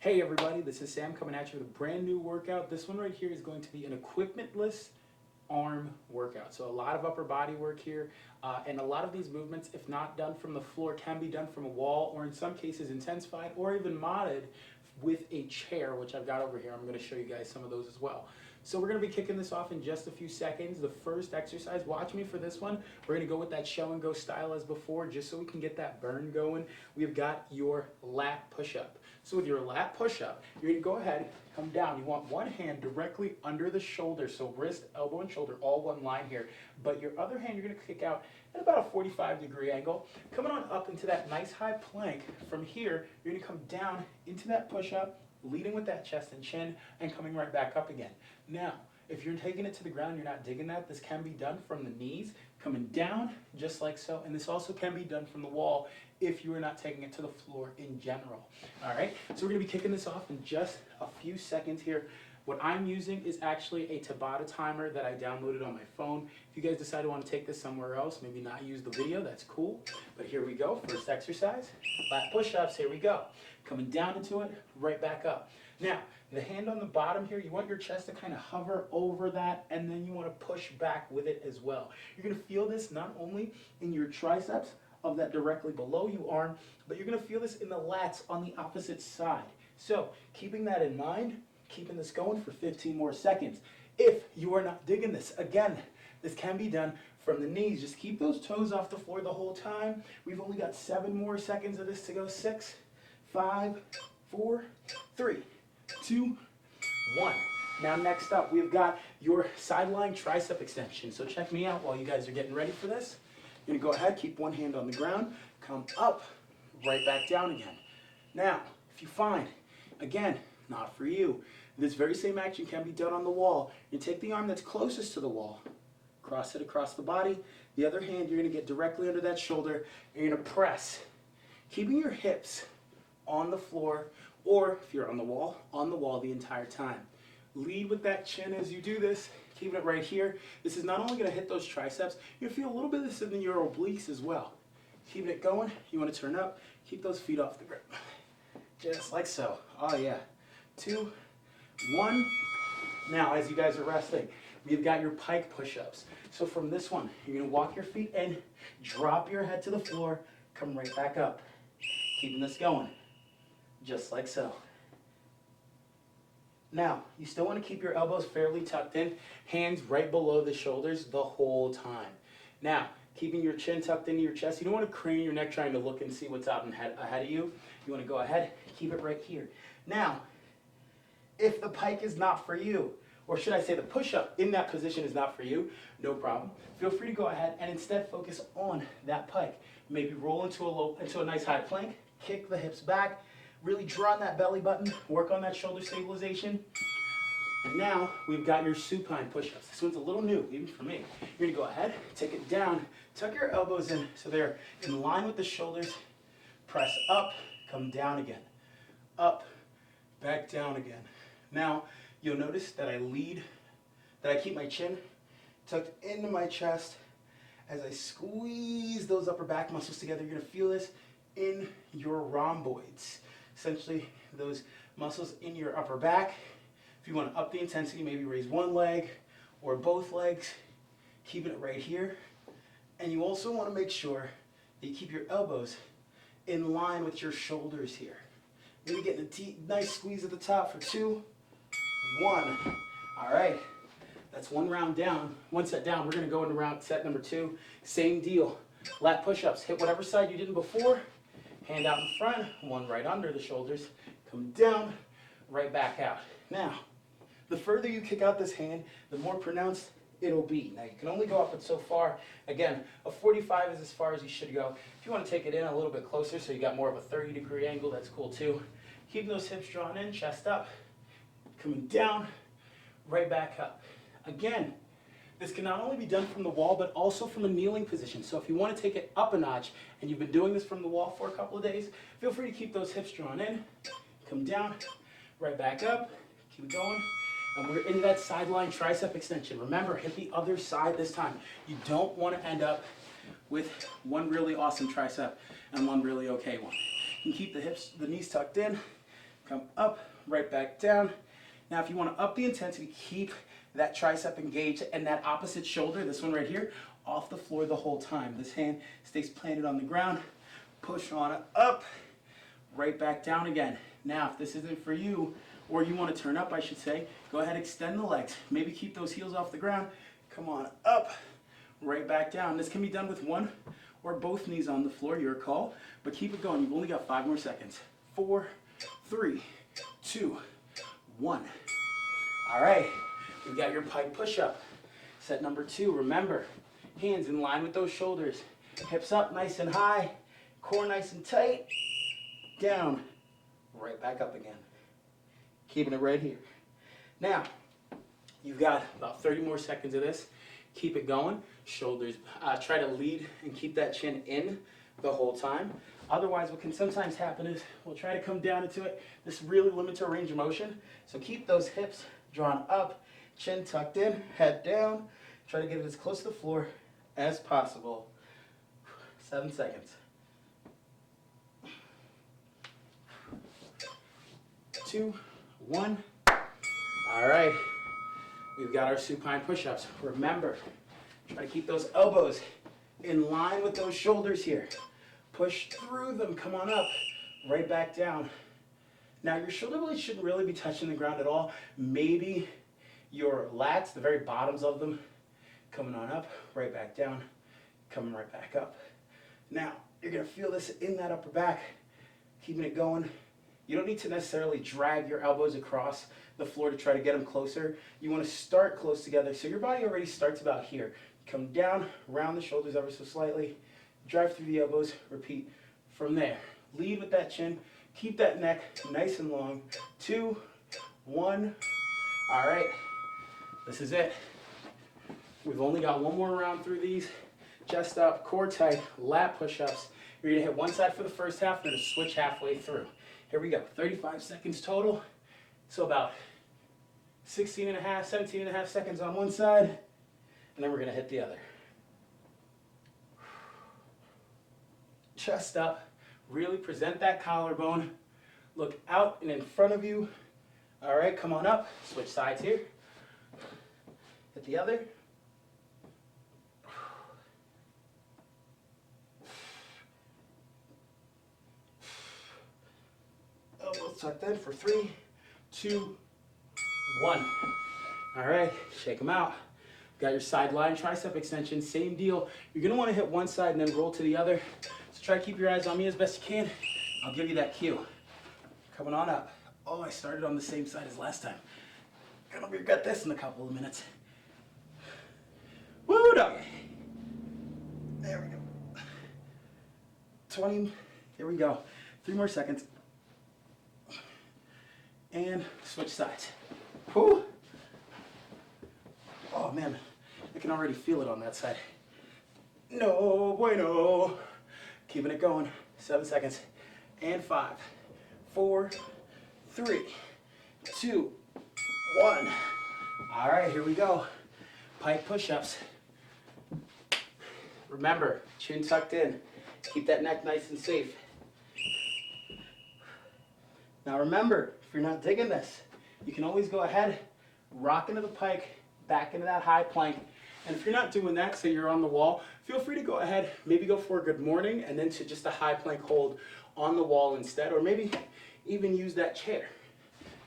Hey everybody, this is Sam coming at you with a brand new workout. This one right here is going to be an equipmentless arm workout. So a lot of upper body work here, and a lot of these movements, if not done from the floor, can be done from a wall, or in some cases intensified or even modded with a chair, which I've got over here. I'm going to show you guys some of those as well. So we're going to be kicking this off in just a few seconds. The first exercise, watch me for this one. We're going to go with that show and go style as before, just so we can get that burn going. We've got your lat push-up. So with your lat push-up, you're going to go ahead, come down. You want one hand directly under the shoulder, so wrist, elbow, and shoulder, all one line here. But your other hand, you're going to kick out at about a 45-degree angle. Coming on up into that nice high plank. From here, you're going to come down into that push-up, leading with that chest and chin, and coming right back up again. Now, if you're taking it to the ground, you're not digging that, this can be done from the knees, coming down just like so, and this also can be done from the wall if you are not taking it to the floor in general. All right, so we're gonna be kicking this off in just a few seconds here. What I'm using is actually a Tabata timer that I downloaded on my phone. If you guys decide to want to take this somewhere else, maybe not use the video, that's cool. But here we go, first exercise, lat push-ups, here we go. Coming down into it, right back up. Now, the hand on the bottom here, you want your chest to kind of hover over that, and then you want to push back with it as well. You're going to feel this not only in your triceps of that directly below you arm, but you're going to feel this in the lats on the opposite side. So, keeping that in mind, keeping this going for 15 more seconds. If you are not digging this, again, this can be done from the knees. Just keep those toes off the floor the whole time. We've only got 7 more seconds of this to go. 6, 5, 4, 3, 2, 1. Now next up, we've got your sideline tricep extension. So check me out while you guys are getting ready for this. You're gonna go ahead, keep one hand on the ground, come up, right back down again. Now, if you find, again, not for you, this very same action can be done on the wall. You take the arm that's closest to the wall, cross it across the body. The other hand, you're gonna get directly under that shoulder, and you're gonna press, keeping your hips on the floor, or if you're on the wall the entire time. Lead with that chin as you do this, keeping it right here. This is not only gonna hit those triceps, you're gonna feel a little bit of this in your obliques as well. Keeping it going, you wanna turn up, keep those feet off the ground. Just like so, oh yeah. 2, 1. Now, as you guys are resting, we've got your pike push-ups. So from this one, you're gonna walk your feet in, drop your head to the floor, come right back up. Keeping this going, just like so. Now, you still wanna keep your elbows fairly tucked in, hands right below the shoulders the whole time. Now, keeping your chin tucked into your chest, you don't wanna crane your neck trying to look and see what's out ahead of you. You wanna go ahead, keep it right here. Now, if the pike is not for you, or should I say the push-up in that position is not for you, no problem. Feel free to go ahead and instead focus on that pike. Maybe roll into a nice high plank, kick the hips back, really draw on that belly button, work on that shoulder stabilization. And now we've got your supine push-ups. This one's a little new, even for me. You're gonna go ahead, take it down, tuck your elbows in so they're in line with the shoulders, press up, come down again, up, back down again. Now, you'll notice that I keep my chin tucked into my chest as I squeeze those upper back muscles together. You're gonna feel this in your rhomboids. Essentially, those muscles in your upper back. If you wanna up the intensity, maybe raise one leg or both legs, keeping it right here. And you also wanna make sure that you keep your elbows in line with your shoulders here. Maybe getting a nice squeeze at the top for 2, 1. All right, that's one set down. We're gonna go into set number 2. Same deal, lat push-ups. Hit whatever side you did before, hand out in front, one right under the shoulders, come down, right back out. Now, the further you kick out this hand, the more pronounced it'll be. Now, you can only go up it so far. Again, a 45 is as far as you should go. If you wanna take it in a little bit closer so you got more of a 30-degree angle, that's cool too. Keeping those hips drawn in, chest up, coming down, right back up. Again, this can not only be done from the wall, but also from a kneeling position. So if you want to take it up a notch, and you've been doing this from the wall for a couple of days, feel free to keep those hips drawn in, come down, right back up, keep it going. And we're in that sideline tricep extension. Remember, hit the other side this time. You don't want to end up with one really awesome tricep and one really okay one. You can keep the knees tucked in, come up, right back down. Now if you want to up the intensity, keep that tricep engaged and that opposite shoulder, this one right here, off the floor the whole time. This hand stays planted on the ground. Push on it up, right back down again. Now if this isn't for you, or you want to turn up I should say, go ahead, extend the legs. Maybe keep those heels off the ground. Come on up, right back down. This can be done with one or both knees on the floor, your call, but keep it going. You've only got 5 more seconds. 4, 3, 2, 1. All right, we've got your pike push-up. Set number 2, remember, hands in line with those shoulders. Hips up nice and high, core nice and tight, down, right back up again. Keeping it right here. Now, you've got about 30 more seconds of this. Keep it going. Shoulders, try to lead and keep that chin in the whole time. Otherwise, what can sometimes happen is we'll try to come down into it. This really limits our range of motion. So keep those hips drawn up, chin tucked in, head down. Try to get it as close to the floor as possible. 7 seconds. 2, 1. All right. We've got our supine push-ups. Remember, try to keep those elbows in line with those shoulders here. Push through them. Come on up. Right back down. Now, your shoulder blades shouldn't really be touching the ground at all. Maybe your lats, the very bottoms of them, coming on up, right back down, coming right back up. Now, you're going to feel this in that upper back, keeping it going. You don't need to necessarily drag your elbows across the floor to try to get them closer. You want to start close together. So your body already starts about here. Come down, round the shoulders ever so slightly, drive through the elbows, repeat from there. Lead with that chin, keep that neck nice and long. 2, 1. All right, this is it. We've only got one more round through these. Chest up, core tight, lat push-ups. You're gonna hit one side for the first half, and then switch halfway through. Here we go, 35 seconds total. So about 16 and a half, 17 and a half seconds on one side, and then we're gonna hit the other. Chest up, really present that collarbone. Look out and in front of you. All right, come on up, switch sides here. Hit the other. Elbows tucked in for 3, 2, 1. All right, shake them out. Got your side line tricep extension, same deal. You're gonna wanna hit one side and then roll to the other. So try to keep your eyes on me as best you can. I'll give you that cue. Coming on up. Oh, I started on the same side as last time. Gonna regret this in a couple of minutes. Woo, doggy. There we go. 20, here we go. 3 more seconds. And switch sides. Whew. Oh man, I can already feel it on that side. No bueno. Keeping it going. 7 seconds. And 5, 4, 3, 2, 1. All right, here we go. Pike push-ups. Remember, chin tucked in. Keep that neck nice and safe. Now remember, if you're not digging this, you can always go ahead, rock into the pike, back into that high plank. And if you're not doing that, so you're on the wall, feel free to go ahead, maybe go for a good morning and then to just a high plank hold on the wall instead, or maybe even use that chair.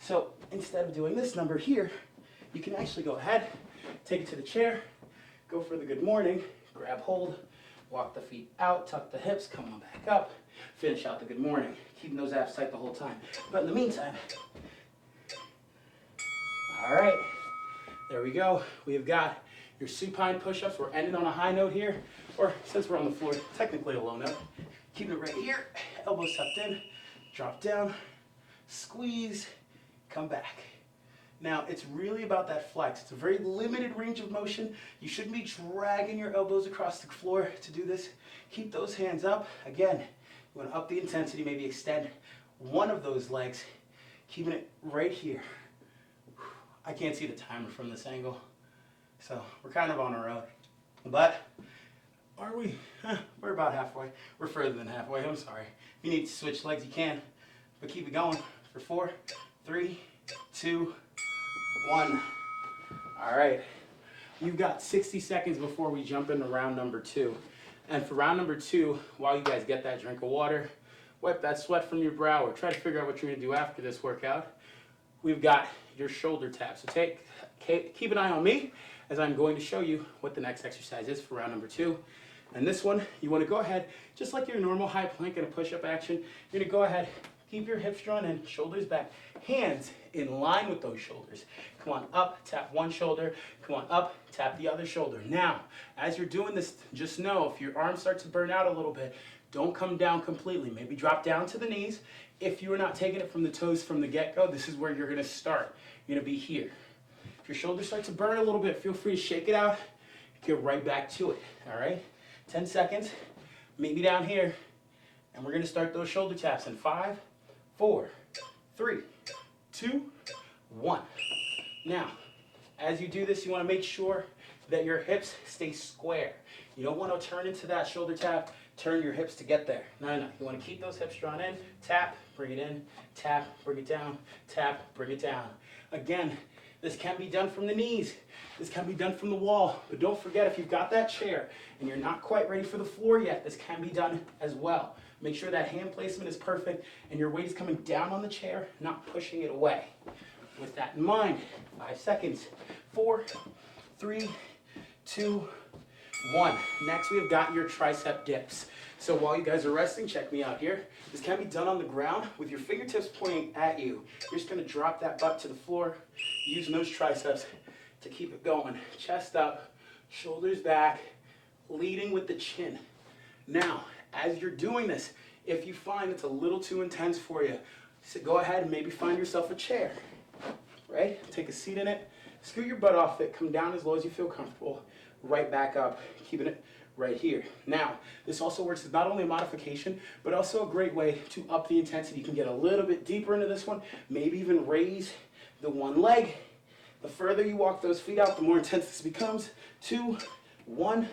So instead of doing this number here, you can actually go ahead, take it to the chair, go for the good morning, grab hold, walk the feet out, tuck the hips, come on back up, finish out the good morning, keeping those abs tight the whole time. But in the meantime, all right, there we go. We've got your supine push-ups. We're ending on a high note here, or since we're on the floor, technically a low note. Keeping it right here, elbows tucked in, drop down, squeeze, come back. Now, it's really about that flex. It's a very limited range of motion. You shouldn't be dragging your elbows across the floor to do this. Keep those hands up. Again, you want to up the intensity, maybe extend one of those legs, keeping it right here. I can't see the timer from this angle, so we're kind of on our own. But are we? We're about halfway. We're further than halfway, I'm sorry. If you need to switch legs, you can, but keep it going. for 4, 3, 2, 1. All right. You've got 60 seconds before we jump into round number 2. And for round number 2, while you guys get that drink of water, wipe that sweat from your brow, or try to figure out what you're going to do after this workout, we've got your shoulder tap. So keep an eye on me as I'm going to show you what the next exercise is for round number 2. And this one, you want to go ahead, just like your normal high plank and a push-up action, you're going to go ahead, keep your hips drawn in, shoulders back, hands in line with those shoulders. Come on up, tap one shoulder. Come on up, tap the other shoulder. Now, as you're doing this, just know if your arms start to burn out a little bit, don't come down completely. Maybe drop down to the knees. If you are not taking it from the toes from the get-go, this is where you're going to start. You're going to be here. If your shoulders start to burn a little bit, feel free to shake it out. Get right back to it, all right? 10 seconds, meet me down here, and we're going to start those shoulder taps in 5, 4, 3, 2, 1. Now, as you do this, you want to make sure that your hips stay square. You don't want to turn into that shoulder tap, turn your hips to get there. No. You want to keep those hips drawn in, tap, bring it in, tap, bring it down, tap, bring it down. Again, this can be done from the knees. This can be done from the wall. But don't forget, if you've got that chair and you're not quite ready for the floor yet, this can be done as well. Make sure that hand placement is perfect and your weight is coming down on the chair, not pushing it away. With that in mind, 5 seconds. 4, 3, 2, 1. Next, we've got your tricep dips. So while you guys are resting, check me out here. This can be done on the ground with your fingertips pointing at you. You're just going to drop that butt to the floor, using those triceps to keep it going. Chest up, shoulders back, leading with the chin. Now, as you're doing this, if you find it's a little too intense for you, so go ahead and maybe find yourself a chair, right? Take a seat in it, scoot your butt off it, come down as low as you feel comfortable, right back up, keeping it right here. Now, this also works as not only a modification, but also a great way to up the intensity. You can get a little bit deeper into this one, maybe even raise the one leg. The further you walk those feet out, the more intense this becomes. 2, 1.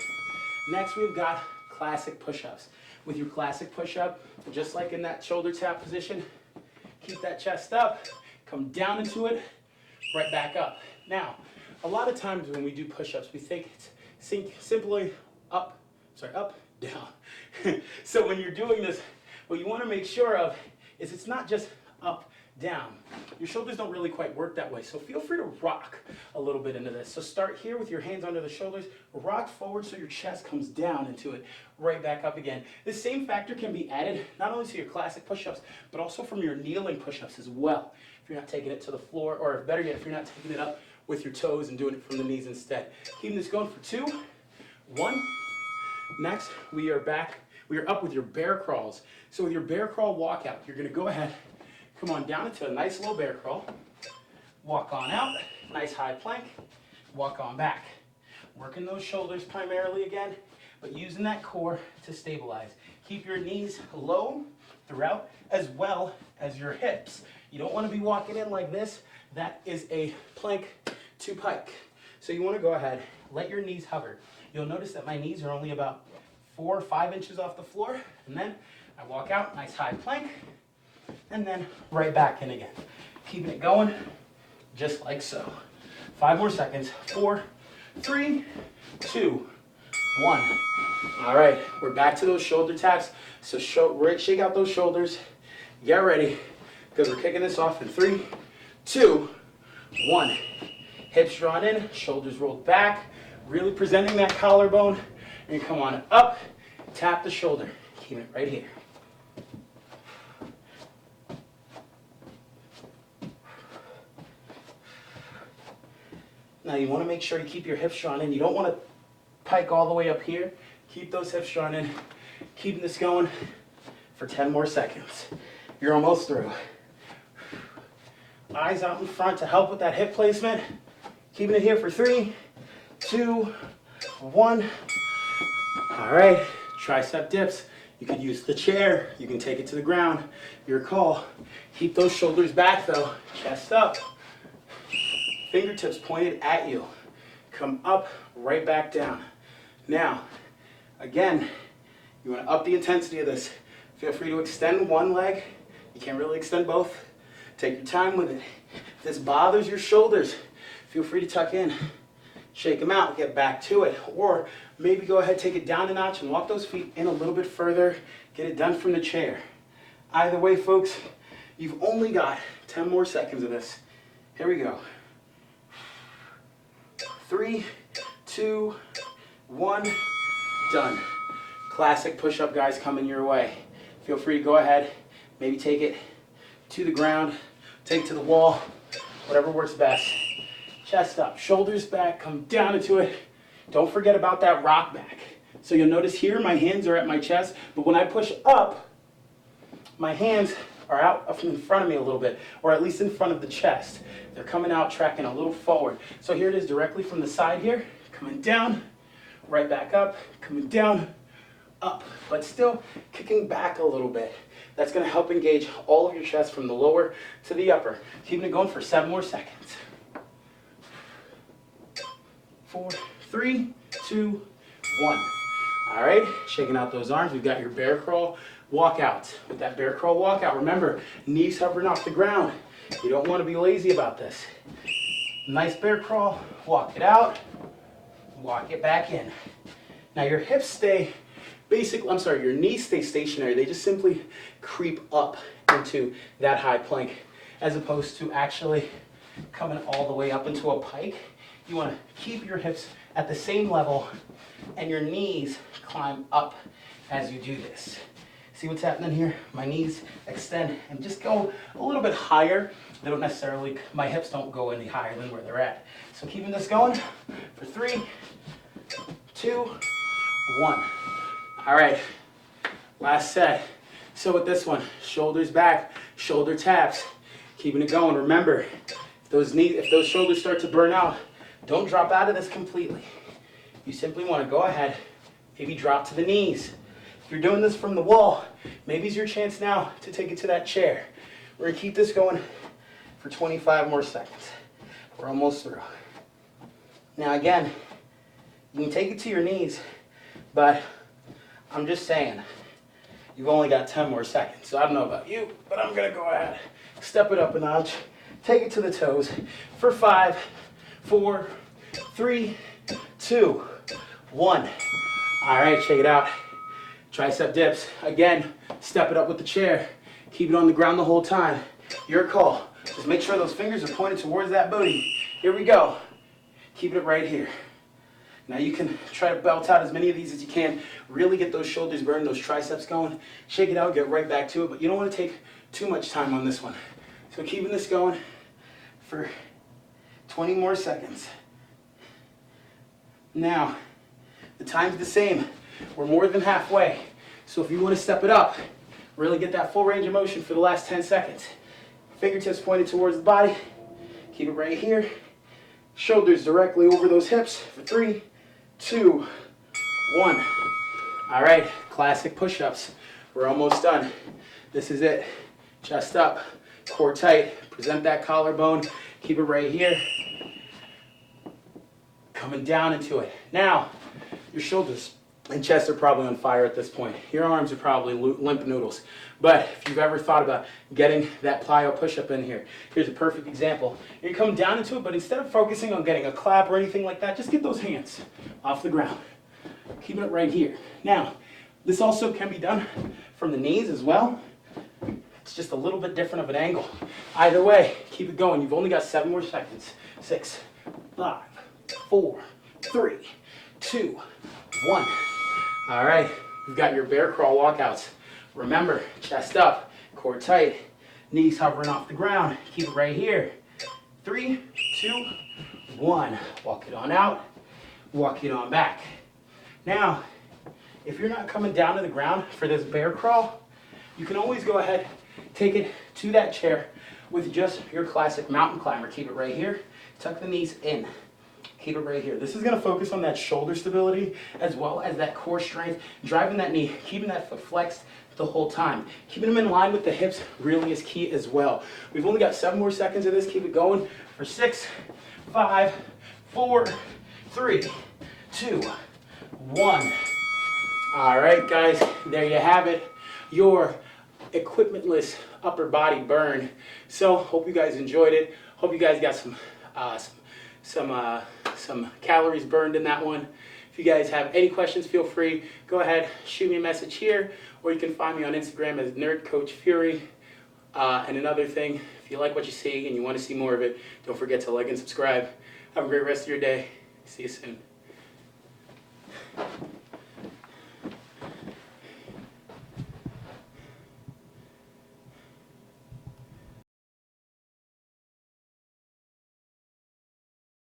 Next, we've got classic push-ups. With your classic push-up, just like in that shoulder tap position, keep that chest up, come down into it, right back up. Now, a lot of times when we do push-ups, we think it's simply up, down. So when you're doing this, what you want to make sure of is it's not just up, down. Your shoulders don't really quite work that way, so feel free to rock a little bit into this. So start here with your hands under the shoulders, rock forward so your chest comes down into it, right back up again. This same factor can be added not only to your classic push-ups, but also from your kneeling push-ups as well. If you're not taking it to the floor, or better yet, if you're not taking it up with your toes and doing it from the knees instead. Keeping this going for 2, 1. Next, we are up with your bear crawls. So with your bear crawl walkout, you're going to go ahead, come on down into a nice low bear crawl, walk on out, nice high plank, walk on back. Working those shoulders primarily again, but using that core to stabilize. Keep your knees low throughout, as well as your hips. You don't want to be walking in like this. That is a plank to pike. So you want to go ahead, let your knees hover. You'll notice that my knees are only about 4 or 5 inches off the floor, and then I walk out, nice high plank, and then right back in again. Keeping it going, just like so. 5 more seconds. 4, 3, 2, 1. All right, we're back to those shoulder taps. So shake out those shoulders. Get ready, because we're kicking this off in 3, 2, 1. Hips drawn in, shoulders rolled back, really presenting that collarbone. And you come on up, tap the shoulder. Keep it right here. Now you want to make sure you keep your hips drawn in. You don't want to pike all the way up here. Keep those hips drawn in. Keeping this going for 10 more seconds. You're almost through. Eyes out in front to help with that hip placement. Keeping it here for 3, 2, 1. All right, tricep dips. You can use the chair. You can take it to the ground. Your call. Keep those shoulders back though. Chest up. Fingertips pointed at you. Come up, right back down. Now, again, you want to up the intensity of this. Feel free to extend one leg. You can't really extend both. Take your time with it. If this bothers your shoulders, feel free to tuck in. Shake them out, get back to it. Or maybe go ahead, take it down a notch and walk those feet in a little bit further. Get it done from the chair. Either way, folks, you've only got 10 more seconds of this. Here we go. 3, 2, 1, done. Classic push-up, guys, coming your way. Feel free to go ahead, maybe take it to the ground, take it to the wall, whatever works best. Chest up, shoulders back, come down into it. Don't forget about that rock back. So you'll notice here my hands are at my chest, but when I push up, my hands are out in front of me a little bit, or at least in front of the chest. They're coming out, tracking a little forward. So here it is directly from the side here, coming down, right back up, coming down, up, but still kicking back a little bit. That's gonna help engage all of your chest from the lower to the upper. Keeping it going for 7 more seconds. 4, 3, 2, 1. All right, shaking out those arms. We've got your bear crawl walkout. With that bear crawl walkout, remember, knees hovering off the ground. You don't want to be lazy about this. Nice bear crawl, walk it out, walk it back in. Now your hips stay your knees stay stationary. They just simply creep up into that high plank as opposed to actually coming all the way up into a pike. You want to keep your hips at the same level and your knees climb up as you do this. See what's happening here? My knees extend and just go a little bit higher. They don't necessarily, my hips don't go any higher than where they're at. So keeping this going for 3, 2, 1. All right, last set. So with this one, shoulders back, shoulder taps, keeping it going. Remember, if those shoulders start to burn out, don't drop out of this completely. You simply want to go ahead, maybe drop to the knees. If you're doing this from the wall, maybe it's your chance now to take it to that chair. We're going to keep this going for 25 more seconds. We're almost through. Now again, you can take it to your knees, but I'm just saying, you've only got 10 more seconds. So I don't know about you, but I'm going to go ahead, step it up a notch, take it to the toes for 5, 4, 3, 2, 1. All right, shake it out. Tricep dips. Again, step it up with the chair. Keep it on the ground the whole time. Your call. Just make sure those fingers are pointed towards that booty. Here we go. Keep it right here. Now you can try to belt out as many of these as you can. Really get those shoulders burning, those triceps going. Shake it out, get right back to it, but you don't want to take too much time on this one. So keeping this going for 20 more seconds. Now, the time's the same. We're more than halfway. So if you want to step it up, really get that full range of motion for the last 10 seconds. Fingertips pointed towards the body. Keep it right here. Shoulders directly over those hips for 3, 2, 1. All right, classic push-ups. We're almost done. This is it. Chest up, core tight, present that collarbone. Keep it right here. Coming down into it. Now, your shoulders and chest are probably on fire at this point. Your arms are probably limp noodles. But if you've ever thought about getting that plyo push-up in here, here's a perfect example. You come down into it, but instead of focusing on getting a clap or anything like that, just get those hands off the ground. Keeping it right here. Now, this also can be done from the knees as well. It's just a little bit different of an angle. Either way, keep it going. You've only got 7 more seconds. 6, 5, 4, 3, 2, 1. All right, we've got your bear crawl walkouts. Remember, chest up, core tight, knees hovering off the ground. Keep it right here. 3, 2, 1. Walk it on out, walk it on back. Now, if you're not coming down to the ground for this bear crawl, you can always go ahead, take it to that chair with just your classic mountain climber. Keep it right here, tuck the knees in. Keep it right here. This is going to focus on that shoulder stability as well as that core strength, driving that knee, keeping that foot flexed the whole time. Keeping them in line with the hips really is key as well. We've only got 7 more seconds of this. Keep it going for 6, 5, 4, 3, 2, 1. All right, guys, there you have it. Your equipmentless upper body burn. So hope you guys enjoyed it. Hope you guys got some calories burned in that one. If you guys have any questions, feel free, go ahead, shoot me a message here, or you can find me on Instagram as NerdCoachFury. And another thing, if you like what you see and you want to see more of it, don't forget to like and subscribe. Have a great rest of your day. See you soon.